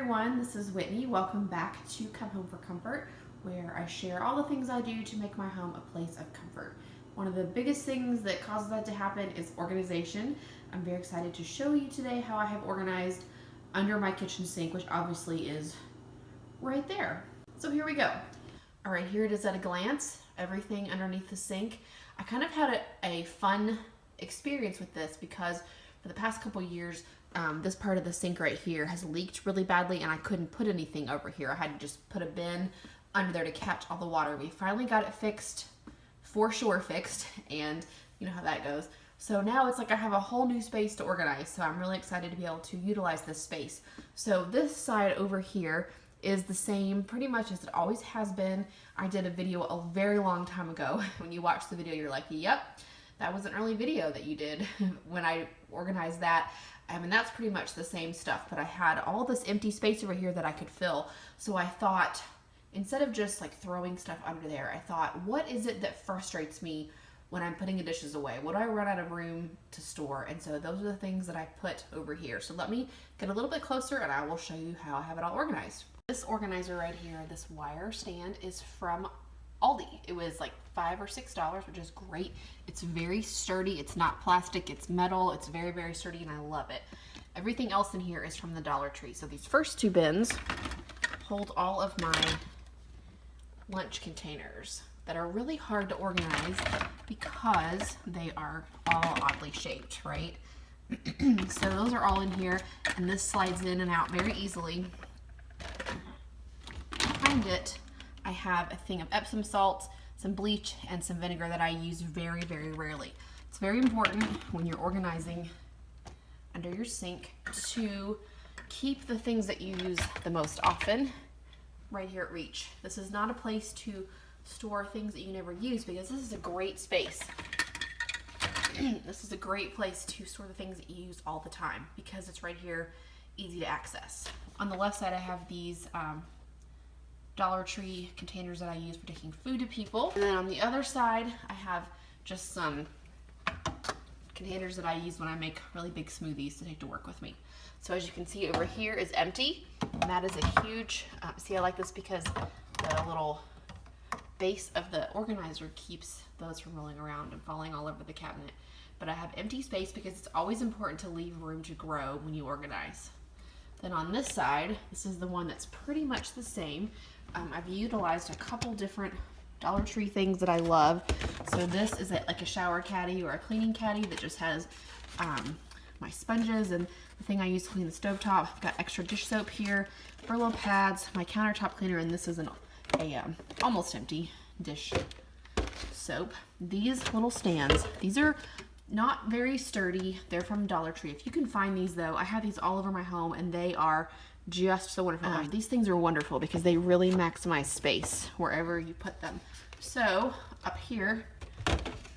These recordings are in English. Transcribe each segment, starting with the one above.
everyone, this is Whitney. Welcome back to Come Home for Comfort, where I share all the things I do to make my home a place of comfort. One of the biggest things that causes that to happen is organization. I'm very excited to show you today how I have organized under my kitchen sink, which obviously is right there. So here we go. All right, here it is at a glance, everything underneath the sink. I kind of had a fun experience with this because for the past couple years, this part of the sink right here has leaked really badly and I couldn't put anything over here. I had to just put a bin under there to catch all the water. We finally got it fixed, for sure fixed, and you know how that goes. So now it's like I have a whole new space to organize, so I'm really excited to be able to utilize this space. So this side over here is the same pretty much as it always has been. I did a video a very long time ago. When you watch the video, you're like, yep, that was an early video that you did when I organized that. I mean, that's pretty much the same stuff, but I had all this empty space over here that I could fill. So I thought, instead of just like throwing stuff under there, I thought, what is it that frustrates me when I'm putting the dishes away? What do I run out of room to store? And so those are the things that I put over here. So let me get a little bit closer and I will show you how I have it all organized. This organizer right here, this wire stand, is from Aldi. It was like $5 or $6, which is great. It's very sturdy. It's not plastic. It's metal. It's very, very sturdy, and I love it. Everything else in here is from the Dollar Tree. So these first two bins hold all of my lunch containers that are really hard to organize because they are all oddly shaped, right? So those are all in here, and this slides in and out very easily. Behind it, I have a thing of Epsom salts, some bleach, and some vinegar that I use very, very rarely. It's very important when you're organizing under your sink to keep the things that you use the most often right here at reach. This is not a place to store things that you never use because this is a great space. This is a great place to store the things that you use all the time because it's right here, easy to access. On the left side, I have these Dollar Tree containers that I use for taking food to people. And then on the other side, I have just some containers that I use when I make really big smoothies to take to work with me. So as you can see, over here is empty, and that is a huge, see, I like this because the little base of the organizer keeps those from rolling around and falling all over the cabinet. But I have empty space because it's always important to leave room to grow when you organize. Then on this side, this is the one that's pretty much the same. I've utilized a couple different Dollar Tree things that I love. So this is like a shower caddy or a cleaning caddy that just has my sponges and the thing I use to clean the stovetop. I've got extra dish soap here, Brillo pads, my countertop cleaner, and this is a almost empty dish soap. These little stands, these are not very sturdy. They're from Dollar Tree. If you can find these though, I have these all over my home and they are just so wonderful. These things are wonderful because they really maximize space wherever you put them. So up here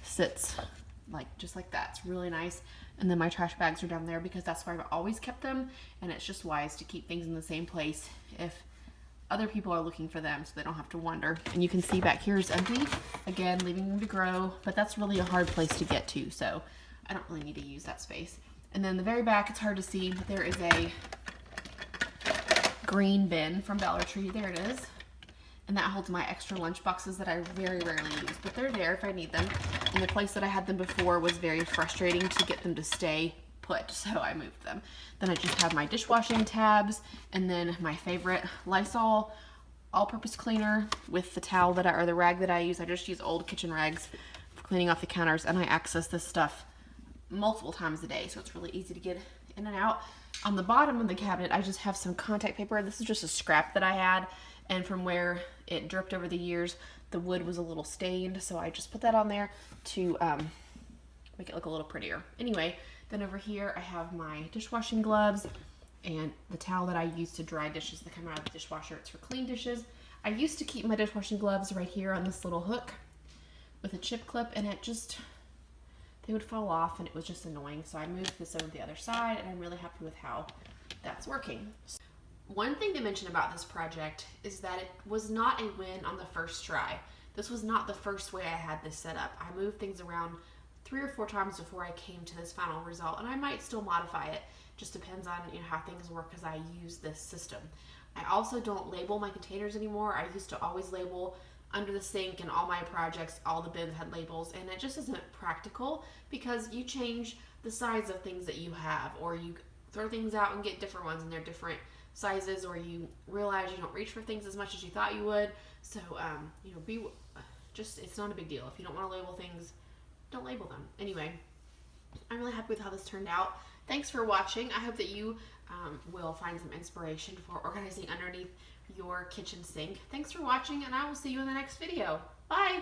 sits just like that. It's really nice. And then my trash bags are down there because that's where I've always kept them, and it's just wise to keep things in the same place if other people are looking for them so they don't have to wonder. And you can see back here is empty, again leaving room to grow, but that's really a hard place to get to, so I don't really need to use that space. And then the very back, it's hard to see, but there is a green bin from Dollar Tree. There it is. And that holds my extra lunch boxes that I very rarely use, but they're there if I need them. And the place that I had them before was very frustrating to get them to stay put, so I moved them. Then I just have my dishwashing tabs, and then my favorite Lysol all-purpose cleaner with the towel that or the rag that I use. I just use old kitchen rags for cleaning off the counters, and I access this stuff multiple times a day, so it's really easy to get in and out. On the bottom of the cabinet, I just have some contact paper. This is just a scrap that I had, and from where it dripped over the years, the wood was a little stained, so I just put that on there to make it look a little prettier. Anyway, then over here I have my dishwashing gloves and the towel that I use to dry dishes that come out of the dishwasher. It's for clean dishes. I used to keep my dishwashing gloves right here on this little hook with a chip clip, and they would fall off and it was just annoying. So I moved this over to the other side, and I'm really happy with how that's working. One thing to mention about this project is that it was not a win on the first try. This was not the first way I had this set up. I moved things around 3 or 4 times before I came to this final result, and I might still modify it Just depends on, you know, how things work because I use this system. I also don't label my containers anymore. I used to always label under the sink, and all my projects, all the bins had labels, and it just isn't practical because you change the size of things that you have, or you throw things out and get different ones and they're different sizes, or you realize you don't reach for things as much as you thought you would. So you know, it's not a big deal. If you don't want to label things, don't label them. Anyway, I'm really happy with how this turned out. Thanks for watching. I hope that you will find some inspiration for organizing underneath your kitchen sink. Thanks for watching, and I will see you in the next video. Bye!